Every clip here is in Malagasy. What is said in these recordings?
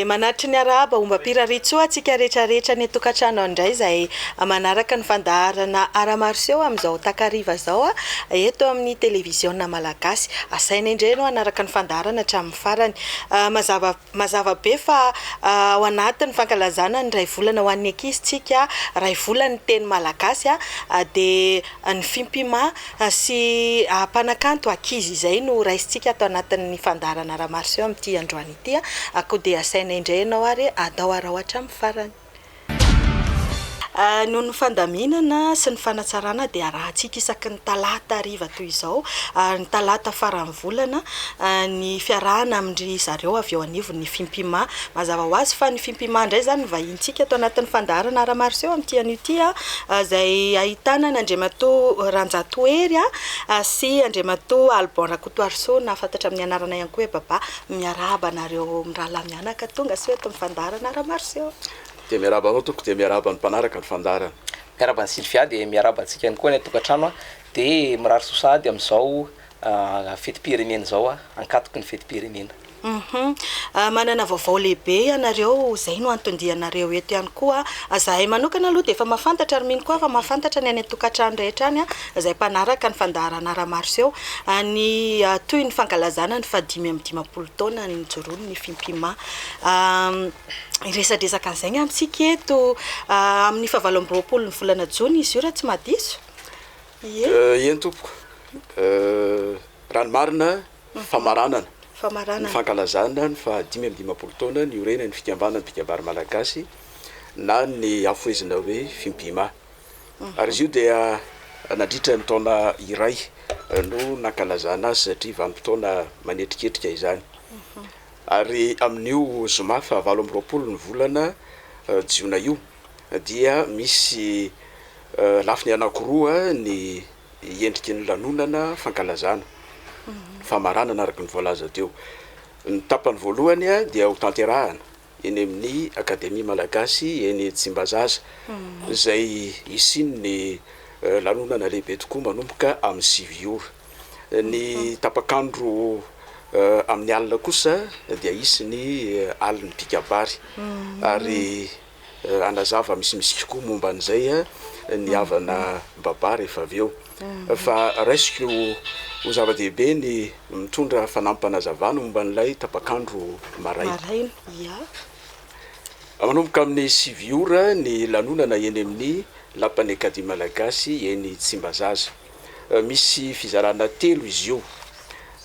manatry ny arahaba omba piraritsoa atsika rehetrarehetra ny tokantrano andray izay manaraka ny fandaharana ara-marseo amin'izao takariva zao eto amin'ny televiziona malagasy. Asaina indray no anaraka ny fandaharana hatramin'ny farany. Mazava be fa ao anatin'ny fankalazana ny ray volana ho an'ny ankizitsika, ray volana ny teny malagasy dia ny fimpima sy mpanakanto ankizy izay no raisintsika atao anatin'ny fandaharana ara-marseo amin'ity androany ity. Ako dia asaina indray ianao ary atao arao hatramin'ny farany. Noho ny fandaminana sy ny fanatsarana dia arahantsika isaky ny talata hariva toy izao, ny talata faran'ny volana, ny fiarahana amindry zareo avy eo anivon'ny fimpima. Mazava ho azy fa ny fimpima indray zany vahintsika atao anatin'ny fandaharana ara-marseo amin'ity an'ity izay ahitana ny Andriamatoa Ranjatoery sy Andriamatoa Alban Rakotoariso na fantatra amin'ny anarana ihany koa hoe baba miarahaba anareo mirahalahy mianaka tonga sy eto amin'ny fandaharana ara-marseo. Dia miaraba anao toko dia miaraba ny mpanaraka ny fandaharana. Miaraba ny Sylvia dia miaraba antsika ihany koa ny tokantrano dia mirary sosady amin'izao fetim-pirenena izao hankatoky ny fetim-pirenena. Manana vaovao lehibe ianareo, izay no antondianareo eto ihany koa. Zahay manokana aloha dia efa mahafantatra ary mino koa fa mahafantatra ny any tokantrano rehetra any izay mpanaraka ny fandaharana ara-marseo. Ny toy ny fankalazana ny 5-20 taona ny joroany ny fimpima. Resadresaka an'izay amintsika eto amin'ny 7 ny volana Jona izy io raha tsy mahadiso. Eny tompoko, ranomarina famaranana. Ny fankalazana ny 5-20 taona ny orena ny fikambanana ny mpikabary malagasy na ny afoezina hoe fimpima. Ary izy io dia nandritra ny taona iray no nankalazana azy satria vanim-potoana manetriketrika izany. Ary amin'io zoma 7 ny volana Jiona io dia misy lafiny anankiroa ny endriky ny lanonana fankalazana famaranana araka ny voalaza teo. Ny tapany voalohany dia ho tanterahana eny amin'ny Akademia Malagasy eny Tsimbazaza izay isiny ny lanonana lehibe tokoa manomboka amin'ny 9 ora. Ny tapakandro amin'ny alina kosa dia isiny aliny mpikabary ary anazava misimisy koa momba an'izay ny havana baba rehefa avy eo. Fa raisiko ho zava-dehibe ny mitondra fanampam-panazavana momba n'ilay tapakandro maraina. Manomboka amin'ny 9 ora ny lanonana eny amin'ny lapan'ny Akademia Malagasy eny Tsimbazaza. Misy fizarana 3 izy io.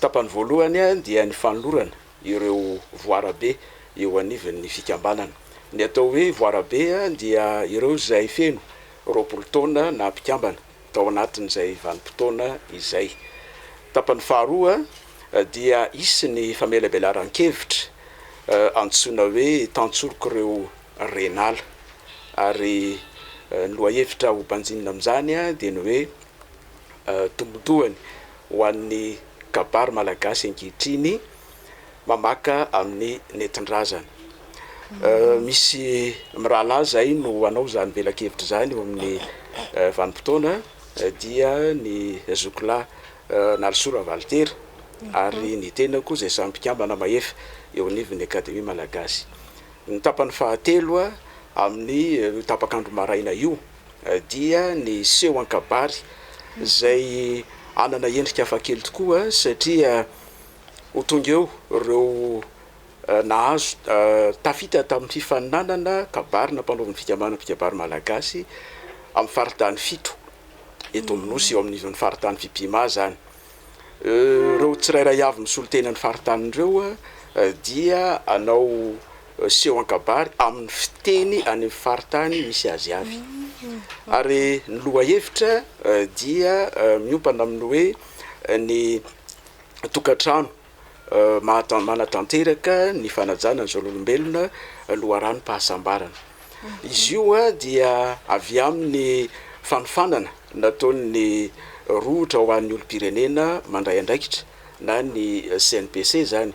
Tapany voalohany dia ny fanolorana ireo voarabe eo anivon'ny fikambanana. Ny atao hoe voarabe dia ireo izay feno 20 taona na mpikambana tao anatin'izay vanim-potoana izay. Tapany faharoa dia isiny famelabelaran-kevitra antsoina hoe tantsorok'ireo renala ary ny lohahevitra ho banjinina amin'izany dia ny hoe tombontsoany ho an'ny kabary malagasy ankehitriny mamaka amin'ny nentin-drazana. Misy mirahalahy zay no anao zany velakevitra zany eo amin'ny vanim-potoana dia ny zokilahy Nalsora Valtera ary ny tena koa izay samy mpikambana mahefa eo anivon'ny Akademia Malagasy. Ny tapany fahatelo amin'ny tapakandro maraina io dia ny seho an-kabary izay anana endrika hafakely tokoa satria ho tonga eo ireo nahazo tafita tamin'ny fifaninanana kabary na mpanaoviny fikambanana mpikabary malagasy amin'ny faritany 7 eto Aminosy eo amin'izony faritany fimpima zany. Ireo tsirairay avy misolo tena ny faritanindreo dia anao seho an-kabary amin'ny fiteny any amin'ny faritany misy azy avy. Ary ny lohahevitra dia miompana amin'ny hoe ny tokantrano manatanteraka ny fanajana ny zaolombelona loharano-pahasambarana. Izy io dia avy amin'ny fanofanana nataon'ny rohotra ho an'ny olom-pirenena mandray andraikitra na ny CNPC zany,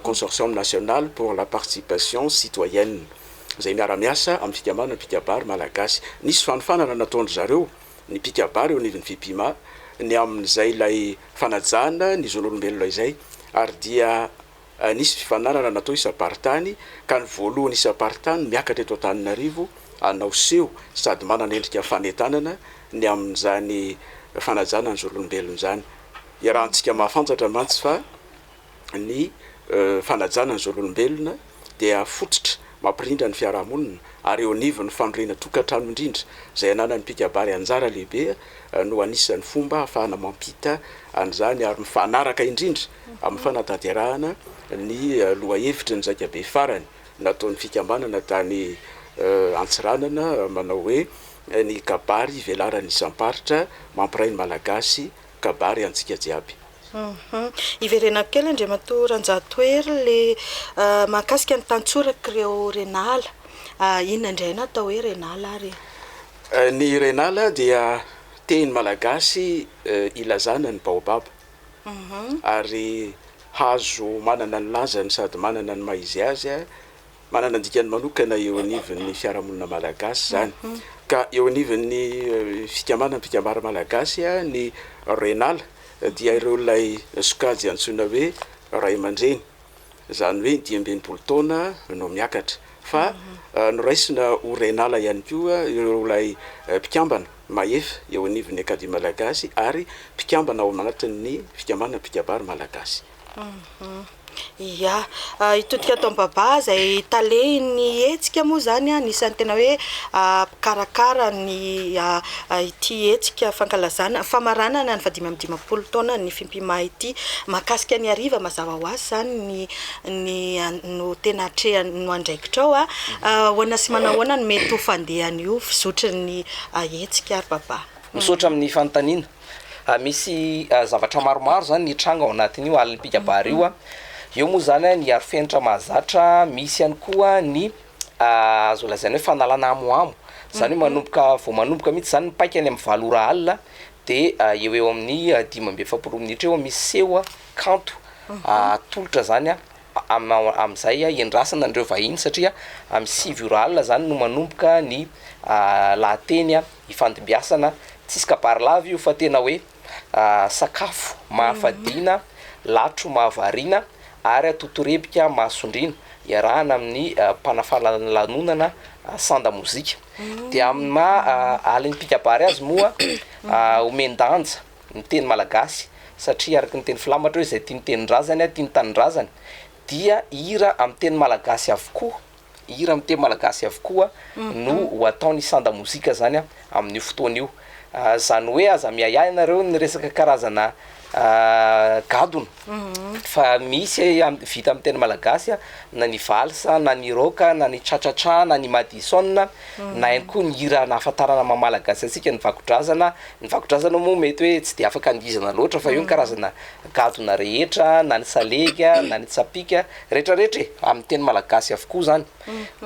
Consortium National pour la Participation Citoyenne, izay miara-miasa amin'ny fikambanana mpikabary malagasy. Nisy fanofanana nataondry zareo ny mpikabary eo anivon'ny fimpima ny amin'izay ilay fanajana ny zaolombelona izay ary dia nisy fifanarana natao isaparitany ka ny voalohany isaparitany miakatra eto Antananarivo anao seho sady manana endrika fanetanana ny amin'izany fanajana ny zolombelona zany iarahantsika mahafantatra mantsy fa ny fanajana ny zolombelona dia fototra mampirindra ny fiarahamonina ary eo anivony fandroana tokantrano indrindra zay anana ny pikabary anjara lehibe no anisan'ny fomba ahafahana mampita an'izany ary mifanaraka indrindra amin'ny fanatanterahana ny lohahevitry ny zakabe farany nataon'ny fikambanana tany Antsiranana manao hoe ny kabary velarany isam-paritra mampiray ny malagasy kabary antsika jiaby. Iverenako kely Andriamatoa Ranjatoery le mahakasika ny tantsoraka ireo renala inona indray natao hoe renala ary? Ny renala dia teny malagasy ilazana ny baobab ary hazo manana ny lazany sady manana ny maizy azy manana dikany manokana eo anivon'ny fiarahamonina malagasy zany ka eo anivon'ny fikambanam-pikambara malagasy ny renala dia ireo lay sokajy antsoina hoe ray aman-dreny zany hoe 12 taona no miakatra fa noraisina ho renala ihany koa ireo lay mpikambana mahefa eo anivon'ny akademia malagasy ary mpikambana ao anatin'ny fikambanam-pikambara malagasy. Ya, itodika tao baba zay taleny hetsika moa zany anisan'ny tena hoe karakara ny ity hetsika fankalazana famaranana ny 20 taona ny fimpima ity mahakasika ny ariva mazava ho azy zany no tena atrehany no andraikitrao hoana sy manahoana no mety ho fandehany io fizotry ny hetsika ary baba misotra amin'ny fanontaniana misy zavatra maromaro zany ny tranga ao anatin'io alin'ny pikabary io eo moa zany ny arifenitra mahazatra misy ihany koa ny azo lazaina hoe fanalana amoamo zany hoe manomboka vao manomboka mihitsy zany mipaika any amin'ny valora alina dia eo amin'ny 17 minitra eo misy seho kanto atolotra zany amin'izay endrasana andreo vahiny satria amin'ny 7 ora alina zany no manomboka ny lahateny ifandimbiasana tsisy kabary lava io fa tena hoe sakafo mahafadina latro mahavariana ary atotorebika mahasondrina iarahana amin'ny mpanafalanonana sanda mozika dia amin'ny alin'ny pikabary azy moa omendanja ny teny malagasy satria araky ny teny filamatra hoe zay tia ny tenin-drazany tia ny tanin-drazany dia hira amin'ny teny malagasy avokoa no ho ataony sanda mozika zany amin'io fotoana io zany hoe aza miayay nareo ny resaka karazana gadona fa misy vita amin'ny teny malagasy na ny valsa na ny roka na ny tratratra na ny madisona na ihany koa ny hira nahafantarana mamalagasy atsika ny vakodrazana moa mety hoe tsy de afaka andizana loatra fa io ny karazana gadona rehetra na ny salega na ny tsapika rehetrarehetra amin'ny teny malagasy avokoa zany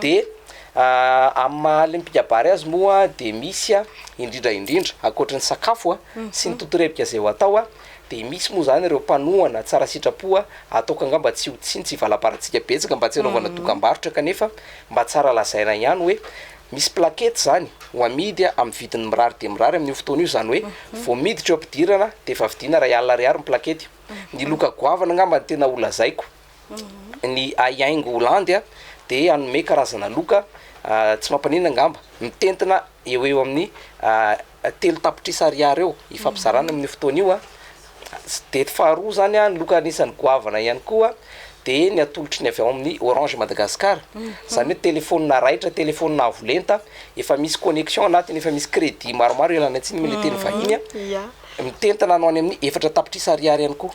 de amin'ny alin'ny pikabary azy moa de misy indrindra akoatra ny sakafo sy ny totorebika zay ho atao de misy moa zany ireo mpanohana tsara sitrapoa ataoko angamba tsy hotsiny tsy valaparatsika betsaka mba tsy anaovana dokam-barotra kanefa mba tsara lazaina ihany hoe misy plakety zany ho amidy amin'ny vidiny mirary de mirary amin'io fotoana io zany hoe vao miditra eo ampidirana de efa vidina R1 ny plakety ny loka goavana angamba ny tena olazaiko ny aiaingo holandy de anome karazana loka tsy mampanina angamba mitentina eo amin'ny 3 tapitrisa ariary eo ifampizarana amin'ny fotoana io de faharoa zany ny loka anisan'ny goavana ihany koa de ny atolotry ny avy ao amin'ny Orange Madagascar zany hoe telefônina raitra telefônina avolenta efa misy connexion anatiny efa misy crédit maromaro ialana antsiny mila teny vahiny mitentina anao any amin'ny 4 tapitrisa ariary ihany koa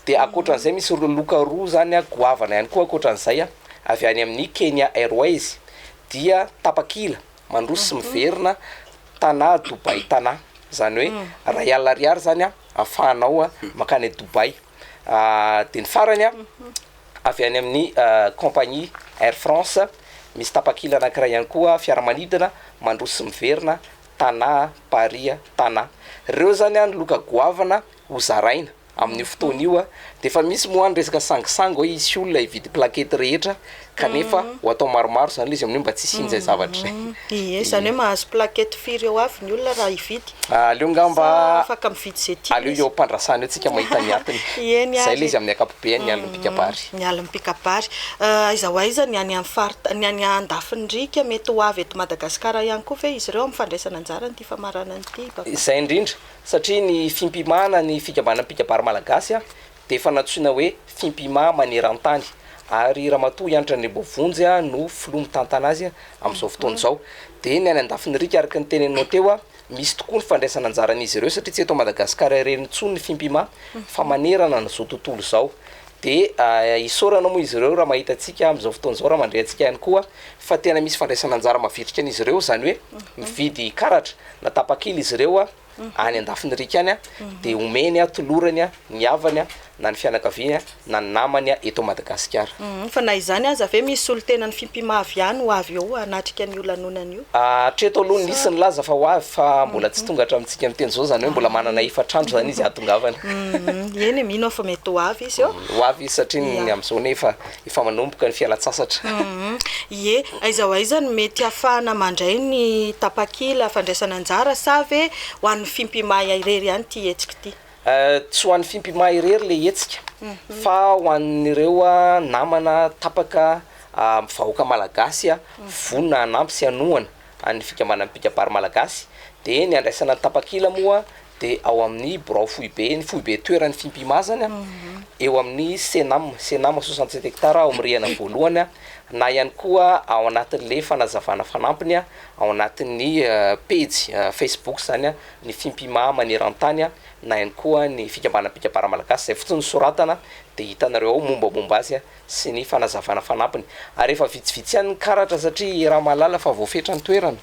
de akoatran'izay misy loka roa zany goavana ihany koa akoatran'izay avy any amin'ny Kenya Airways dia tapakila mandroso sy miverina tana Dubai tana zany hoe R1 zany afahanao makany Dubai de ny farany avy any amin'ny compagnie Air France misy tapakila anankiray ihany koa fiaramanidina mandroso sy miverina tana Paris tana reo zany ny loka goavana ho zaraina amin'ny fotoana io de efa misy moa ny resaka sangisangy hoe isy olona ividy plakety rehetra kanefa ho atao maromaro zany le izy amin'io mba tsy sinjay zavatra ie zany hoe mahazo plakety firy eo avy ny olona raha ividy aleo ngamba afaka mividy zay tia aleo eo ampandrasana eo tsika mahita ny atiny zay le izy amin'ny akapobeany ny alim-pikabary ny alim-pikabary aiza ho aiza ny any ny any andafindrika mety ho avy eto Madagasikara ihany koa ve izy ireo amin'ny fandraisana anjara nyty famarana nyty izay indrindra satria ny fimpimana ny fikambanam-pikabary malagasy a de efa natsoina hoe fimpima maneran-tany ary ramatoa hianatra ny bovonjy no filomy tantana azy amin'izao fotoana izao de ny any andafinirika araka ny tenenao teo a misy tokoa ny fandraisana anjaran'izy ireo satria tsy eto Madagasikara ireny ntsony ny fimpima fa manerana n'izao tontolo izao de isorana moa izy ireo raha mahita antsika amin'izao fotoana izao raha mandray antsika ihany koa fa tena misy fandraisana anjara mavitrika an'izy ireo zany hoe mividy karatra na tapakila izy ireo a any andafinirika any a de omeny a tolorany a ny havany a na ny fianakaviany a na ny namany a eto Madagasikara fa na izany aza ve misy olo tena ny fimpima avy ihany ho avy eo anatrika ny olanonany io treto aloha nisy ny laza fa ho avy fa mbola tsy tonga hatramintsika miteny zao zany hoe mbola manana efatrandro zany izy atongavana eny mino fa mety ho avy izy eo ho avy izy satria ny amin'izao nefa efa manomboka ny fialatsasatra ie aiza ho aiza ny mety ahafahana mandray ny tapakila fandraisana anjara sa ve ho an'ny fimpima irery ihany ty hetsika ty tsy ho an'ny fimpima irery le hetsika fa ho an'ireo namana tapaka vahoaka malagasy a vonona anampy sy anohana any fikambanam-pikabary malagasy de ny andraisana tapakila moa de ao amin'ny borao foibe toeran'ny fimpima zany a eo amin'ny senam 67 hectara ao amin'ny rihana voalohany a na ihany koa ao anatin'le fanazavana fanampiny a ao anatin'ny page Facebook zany a ny fimpima maneran-tany a na ihany koa ny fikambanam-pikabary malagasy zay fotsiny soratana de hitanareo ao mombamomba azy a sy ny fanazavana fanampiny ary efa vitsivitsy ihany ny karatra satria raha malala fa voafetra ny toerana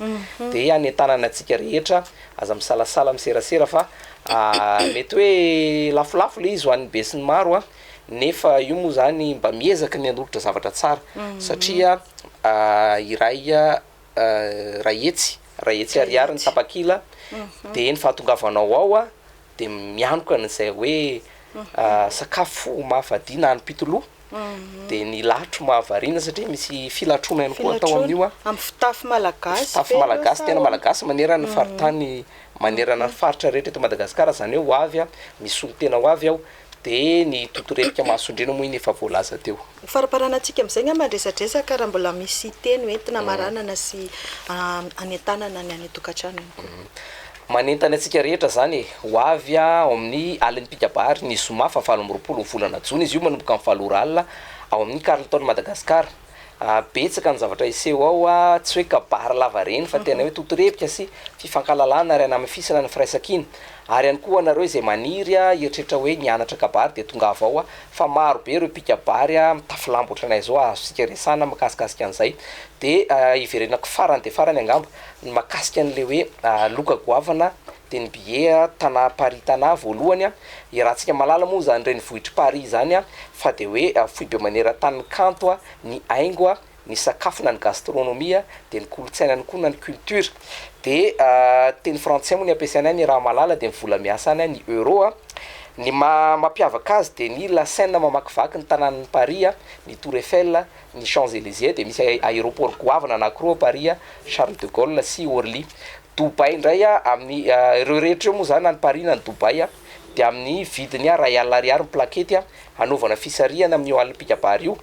de any an-tanana antsika rehetra aza misalasala miserasera fa mety hoe lafolafo le izy ho an'ny be sy ny maro a nefa io moa zany mba miezaka ny anolotra zavatra tsara satria iray rahetsy ariary ny tapakila de ny fahatongavanao ao a de mianoka n'izay hoe sakafo mahavadiana any pitoloha de ny latro mahavariana satria misy filatrona ihany koa atao amin'io a amin'ny fitafy malagasy tena malagasy manerana ny faritany manerana ny faritra rehetra eto Madagasikara zany hoe ho avy a misy olo tena ho avy ao de ny totorepika mahasondrena moa iny efa voalaza teo faraparanantsika amin'izay nga mandresadresaka raha mbola misy teny hoentina maranana sy any an-tanana ny any tokantrano manentany atsika rehetra zany ho avy ao amin'ny alin'ny pikabary ny zoma fa 7 volana jona izy io manomboka amin'ny 7 alina ao amin'ny Carleton Madagasikara betsaka ny zavatra iseho ao a tsy hoe kabary lava reny fa tena hoe totorepika sy fifankalalana ary amin'ny fisana ny firaisakiny ary ihany koa anareo izay maniry a eritreritra hoe nianatra kabary de tonga avao a fa maro be ireo pikabary a mitafilambo ohatranay zao azosika resana makasikasika an'izay de iverenako farany de farany angamba ny makasika an'le hoe loka goavana de ny billet tana Paris tana voalohany a irahantsika malala moa zany reny vohitry Paris zany a fa de hoe foibe maneran-tany kanto a ny aingo a ny sakafo na ny gastronomia de ny kolotsaina ny koa na ny culture de teny frantsay moa ny ampiasaina ny raha malala de ny vola miasa any ny euro a ny mampiavaka azy de ny la Seine mamakivaky ny tanàn'ny Paris a ny Tour Eiffel ny Champs-Élysées de misy aéroport goavana anankiroa Paris a Charles de Gaulle sy Orly Dubai ndray a amin'ny ireo rehetra eo moa zany na ny Paris na ny Dubai a de amin'ny vidiny a ray alina plakety a anaovana fisariana amin'ny alin'ny pikabary io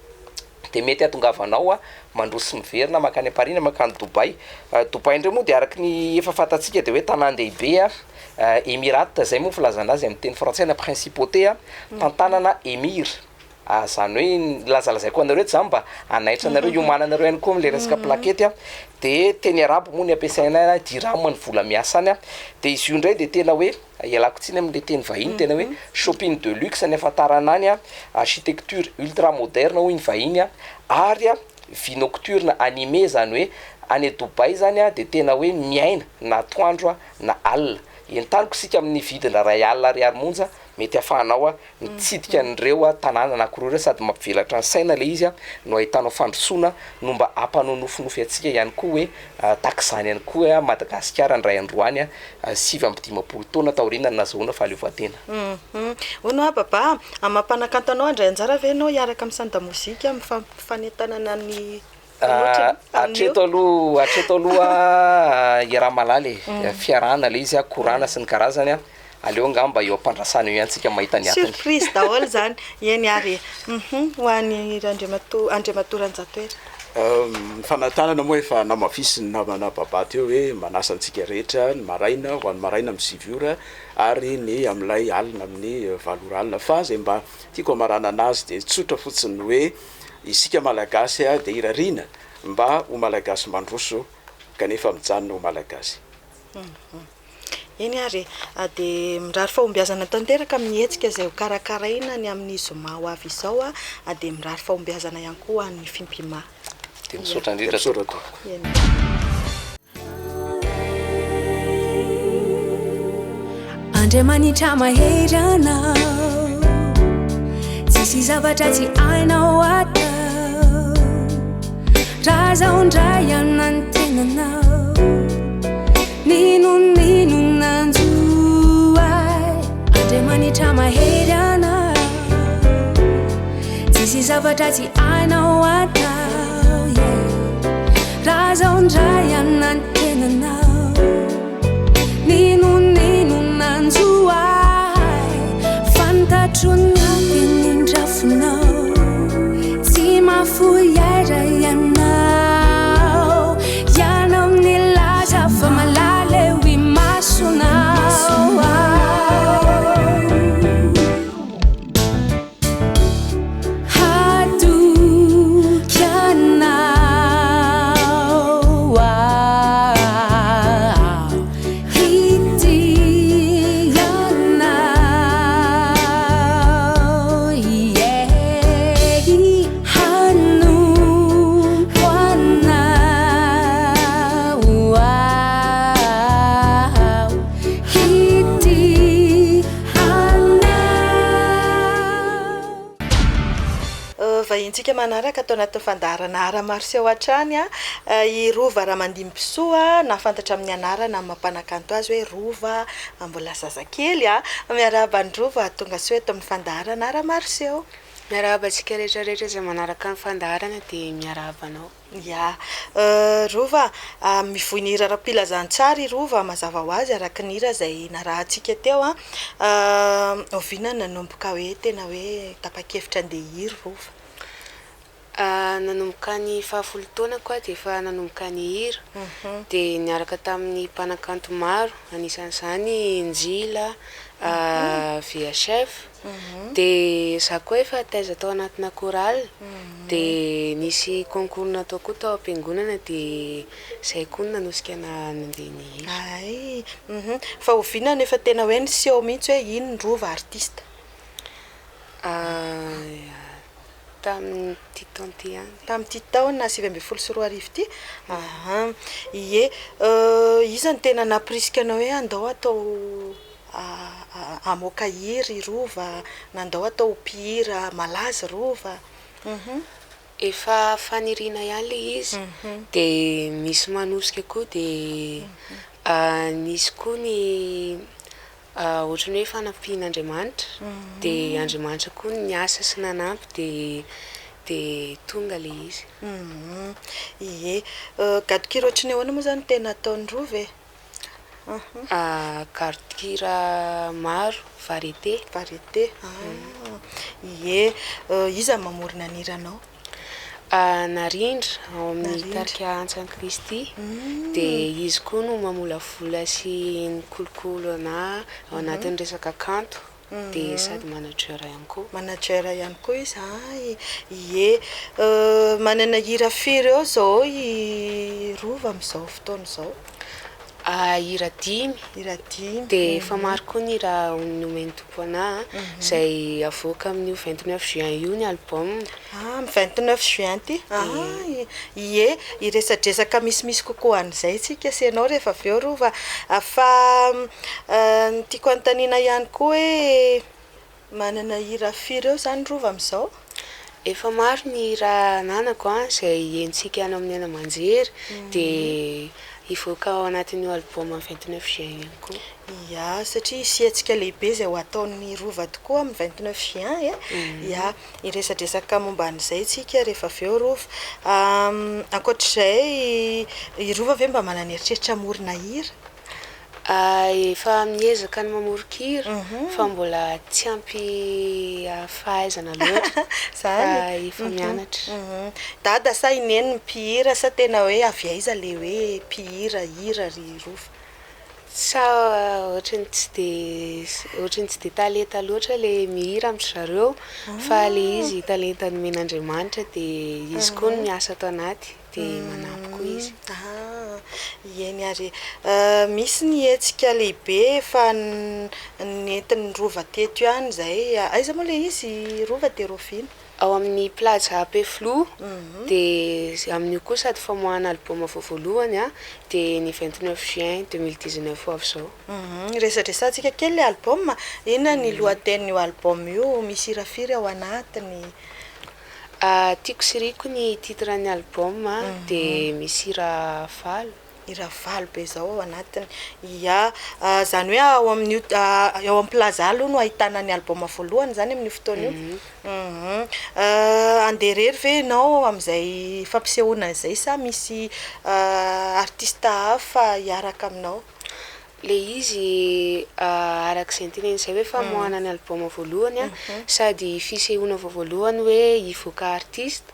de mety atongavanao a mandroso miverina makany Paris na makany Dubai Dubai ndray moa de araky ny efa fatatsika de hoe tanàn-dehibe a Émirats zay moa filazana azy amin'ny teny frantsay na principauté a tantanana émir zany hoe lazalazay koa anareo zany mba anaitra anareo iomananareo ihany koa am'le resaka plakety a de teny arabo moa ny ampiasaina diramo ny vola miasa any a de izy io ndray de tena hoe ialako tsiny am'le teny vahiny tena hoe shopping de luxe ny afatarana any a architecture ultra moderne hoy ny vahiny a ary a vie nocturne animé zany hoe any Dubai zany a de tena hoe miaina na atoandro na alina entaniko sika amin'ny vidina ray alina ariary monja mety afahanao a mitsidika an'ireo a tanàna anankiroa reo sady mampivelatra ny saina le izy a no ahitanao fandrosoana no mba ampanonofinofi atsika ihany koa hoe takizany ihany koa Madagasikara ndray androany a 7 taona taorina nazahoana fahaleovan-tena. Hono baba amampanakanto anao andray anjara ve anao hiaraka amin'ny sanda mozika mifanentanana ny atreto aloha iaraha malaly fiarahana le izy a korana sy ny karazany a aleo ngamba eo ampandrasana io antsika mahita ny atiny surprise daholo zany eny ary ho an'ny Andriamatoranjatoera fanantanana moa efa namafisiny namana baba teo hoe manasa antsika rehetra ny maraina ho an'ny maraina amin'ny 7 ora ary ny am'ilay alina amin'ny 7 ora alina fa zay mba tiako amarana anazy de tsotra fotsiny hoe isika malagasy a de irarina mba ho malagasy mandroso kanefa mijanona ho malagasy. Eny ary de mirary fahombiazana tanteraka amin'ny hetsika zay ho karakaraina ny amin'ny zoma ho avy izao a de mirary fahombiazana ihany koa ny fimpima de misaotra indrindra sorako Andriamanitra maherana tsisy zavatra tsy ainao atao raha zaho ndray ianona ny tenanao nino nanjoay Andriamanitra maherana tsisy zavatra tsy ainao atao raha zaho ndray ianona ny tenanao nino nanjoay fantatrona tenindrafonao tsy mafoyaira ianao ianao amin'ny laza fa malale wi masonao Tsika manaraka atao anatin'ny fandaharana ara-marseau hatrany i rova raha mandimbisoa na fantatra amin'ny anarana mampanakanto azy hoe rova mbola zazakely miarahaba ny rova tonga sy hoe eto amin'ny fandaharana ara-marseau miarahaba tsika rehetrarehetra izay manaraka ny fandaharana de miarahabanao rova mivoinira ra-pilazantsara i rova mazava ho azy araka ny hira zay narahantsika teo oviana nanomboka hoe tena hoe tapa-kevitra andeha hiry rova nanomboka ny 10 taona koa de efa nanomboka ny hira de niaraka tamin'ny mpanakanto maro anisan'izany Njila VHF de za koa efa taiza tao anatina chorale de nisy concours natao koa tao am-piangonana de zay koa nanosika nandeha ny hira fa oviana nefa tena hoe niseho mihitsy hoe ino ny rova artiste tamin'ity taona 2024 ity izany tena naprisika anao hoe andao atao amoaka hiry rova nandao atao mpihira malaza rova efa fanirina ihany le izy de misy manosika koa de nisy koa ny ohatrany hoe fanampian'Andriamanitra de Andriamanitra koa ny asa sy nanampy de tonga le izy gadokira ohatrany ahoana moa zany tena ataon'ny rova gadokira maro variété iza mamorona ny hiranao narindra ao amin'ny tarika Antsan Kristy de izy koa no mamolavola sy ny kolokolo ana ao anatin'ny resaka kanto de sady manager ihany koa izy manana hira firy eo zao i rova amin'izao fotoana zao hira 10 de efa maro koa ny hira nomeny tompo ana zay avoaka amin'ny 29 juin io ny album 29 juin ty iresadresaka misimisy kokoa an'izay tsika sianao rehefa avy eo rova fa tiako antanina ihany koa hoe manana hira firy eo zany rova am'izao? Efa maro ny raha nanako izay entsika any amin'ny anamanjery dia ivoaka ao anatin'io album 29 juin io koa. Ya, satria siantsika lehibe izay ho ataon'ny rova tokoa amin'ny 29 juin ya iresadresaka momba an'izay tsika rehefa avy eo rova. Ankoatr'izay i rova ve mba manana eritreritra morina hira? Efa miezaka ny mamorokira fa mbola tsy ampy fahaizana loatra fa efa mianatra. Dada sa ineny ny mpihira sa tena hoe avy aiza le hoe mpihira hira ry rova? Sa ohatrany tsy dia talenta loatra le mihira amin'ny zareo fa le izy talenta nomen'Andriamanitra dia izy koa no miasa ato anaty dia manampy koa izy. Eny ary misy ny hetsika lehibe fa nentin'ny rova teto ihany izay aiza moa le izy rova de Rofina? Ao amin'ny plaza Peflo dia amin'io koa sady famoahana album voalohany dia ny 29 juin 2019 avy izao. Resadresantsika kely le album, inona ny lohatenin'io album io, misy hira firy ao anatiny? Tiako sy riko ny titran'ny album dia misy hira 5. Hira 5 be zao ao anatiny. Ya, zany hoe ao amin'ny ao amin'ny plaza aloha no ahitana ny album voalohany zany amin'ny fotoana io. Anderery ve ianao amin'izay fampisehoana izay sa misy artista hafa hiaraka aminao? Le izy arak'izay teneniny izay hoe famoahana ny album voalohany sady fisehoana voalohany hoe ivoaka artiste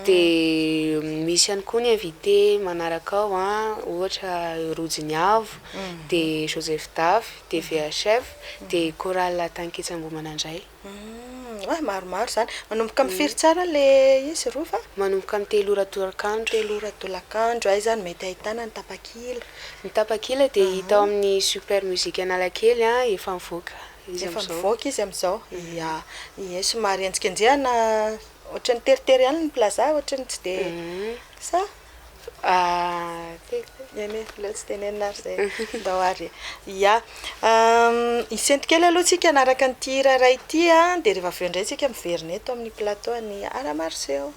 dia misy ihany koa ny invité manaraka ao ohatra Rojiniavo dia Joseph Dafy dia VHF dia chorale Tanketsambomanandray. Maromaro zany. Manomboka amin'ny firy tsara le izy rova? Manomboka amin'ny 3 ora tolakandro. 3 ora tolakandro. Ay zany mety ahitana ny tapakila. Ny tapakila dia hita ao amin'ny Super Musique Analakely efa mivoaka. Efa mivoaka izy amin'izao. Ya, somary antsikenjehana ohatran'ny teritery ihany ny plaza, ohatran'ny tsy dia sa? Tsy tenenina zay ndao ary. Ya, isento kely aloha tsika anaraka n'ity hira iray ity dia rehefa avy eo indray tsika miverina eto amin'ny plateau ny Aramarceo.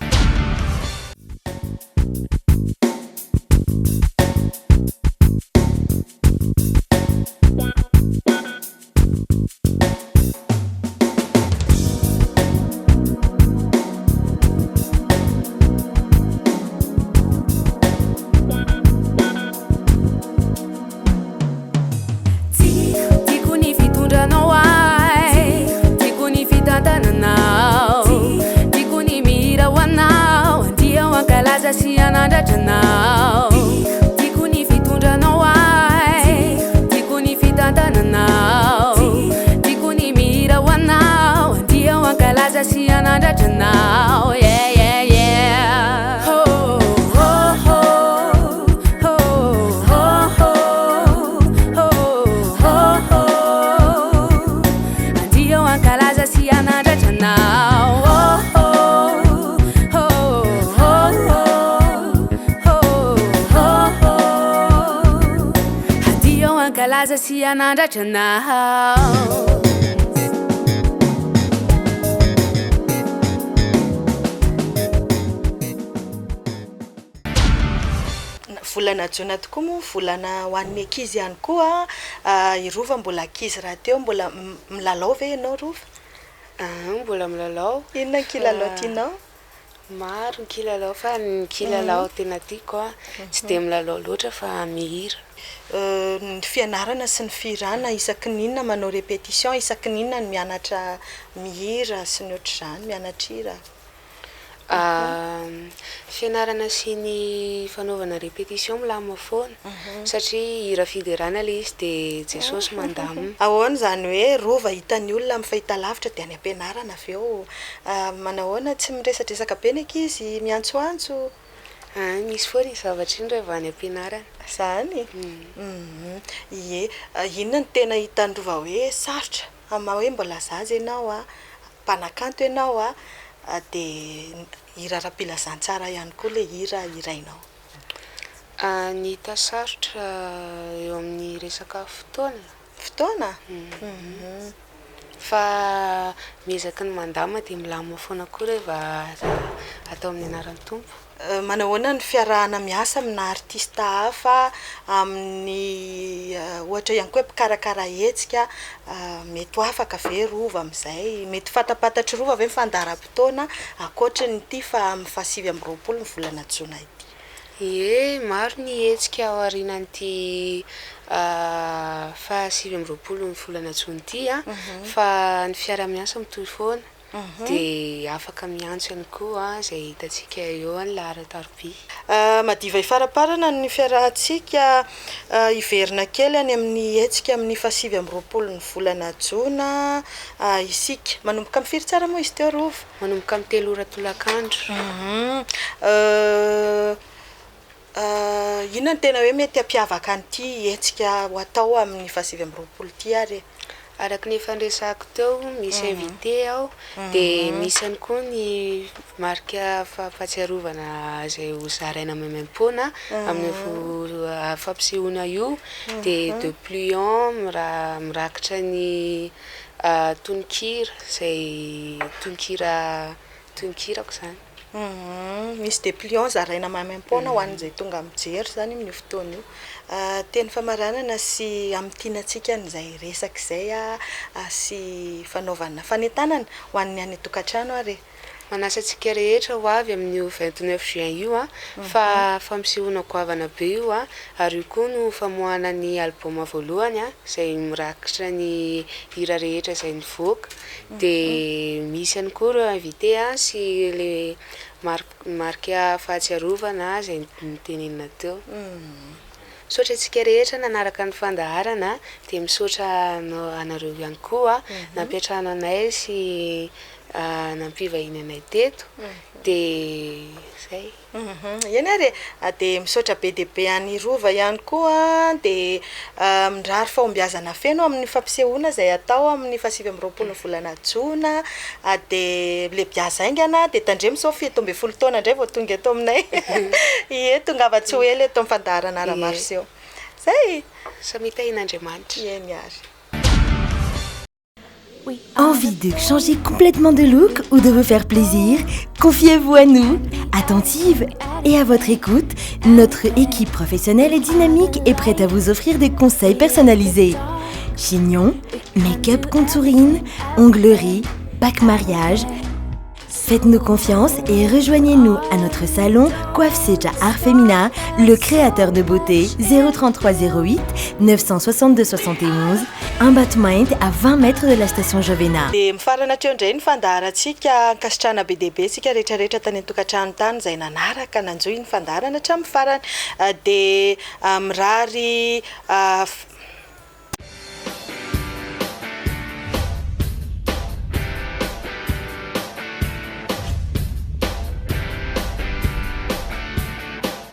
Volana jona tokoa moa volana ho an'ny ankizy ihany koa. I rova mbola ankizy raha teo, mbola milalao ve ianao rova? Mbola milalao. Inona ny kilalao tianao? Maro ny kilalao fa ny kilalao tena tiako tsy dia milalao loatra fa mihira. Ny fianarana sy ny firana isaky ninona manao répétition, isaky ninona ny mianatra mihira sy ny ohatr'izany, mianatra hira? Fianarana sy ny fanaovana répétition milamina foana satria hira fiderana le izy dia Jesosy mandamina. Ahoana zany hoe rova hitan'ny olona amin'ny fahitalavitra dia any am-pianarana avy eo manahoana tsy miresadresaka be ny ankizy miantsoantso? Misy foana ny zavatra iny rehefa any am-pianarana. Zany? Ie, inona ny tena hitan'ny rova hoe sarotra ama hoe mbola zaza ianao mpanakanto ianao dia hira ra-pilazantsara ihany koa le hira irainao? Ny hita sarotra eo amin'ny resaka fotoana. Fotoana? fa miezaka ny mandama dia milamina foana koa rehefa atao amin'ny anaran'ny tompo. Manahoana ny fiarahana miasa amina artista hafa amin'ny ohatra ihany koa mpikarakara hetsika mety ho afaka ve rova amin'izay mety fatapatatry rova ve mifandaram-potoana ankoatra ny ity fa amin'ny fahasivy amby roapolo ny volana jona ity. Ie, maro ny hetsika ao aorianan'ity fahasivy amby roapolo ny volana jona ity fa ny fiarah-miasa mitohy foana. Dia afaka miantso ihany koa izay hitantsika eo ny lahara-tarobia. Madiva ifaraparana ny fiarahantsika hiverina kely any amin'ny hetsika amin'ny fahasivy amby roapolo ny volana jona isika manomboka amin'ny firy tsara moa izy teo rova? Manomboka amin'ny 3 ora tolakandro. Inona ny tena hoe mety hampiavaka an'ity hetsika ho atao amin'ny fahasivy amby roapolo ity ary? Araka ny efa nresako teo misy invité ao dia misy ihany koa ny marika fahatsiarovana izay ho zaraina maimaim-poana amin'ny fampisehoana io dia de pliant mirakitra ny tononkira izay tononkirako izany. Misy dépliant zaraina maimaim-poana ho an'izay tonga mijery zany amin'ny fotoana io. Teny famaranana sy amitianantsika n'izay resaka izay sy fanaovana fanentanana ho an'ny any tokantrano ary. Manasa antsika rehetra ho avy amin'io 29 juin io fa fampisehoana goavana be io ary io koa no famoahana ny album voalohany izay mirakitra ny hira rehetra izay nivoaka dia misy ihany koa ireo invité sy le marika fahatsiarovana izay nitenenina teo. Misaotra antsika rehetra nanaraka ny fandaharana dia misaotra anareo ihany koa nampiatrano anay sy nampivahiny anay teto dia zay. Eny ary dia misaotra be dia be any rova ihany koa dia mirary fahombiazana feno amin'ny fampisehoana izay atao amin'ny fahasivy amby roapolo ny volana jona dia le biaza aingana dia tandremo sao fito amby folo taona indray vao tonga eto aminay. Ie tonga tsy ho ela eto amin'ny fandaharana Aramarseo. Zay. Samitan'Andriamanitra. Eny ary. Envie de changer complètement de look ou de vous faire plaisir? Confiez-vous à nous. Attentive et à votre écoute, notre équipe professionnelle et dynamique est prête à vous offrir des conseils personnalisés. Chignon, make-up contouring, onglerie, bac mariage. Faites-nous confiance et rejoignez-nous à notre salon Coiffe Seja Art Femina, le créateur de beauté 03308 962 71, un battement à 20 mètres de la station Jovena. Dia mifarana teo indray ny fandaharantsika ankasitrahana be dia be tsika rehetrarehetra tany an-tokantrano tany izay nanaraka nanjoy ny fandaharana hatramin'ny farany dia mirary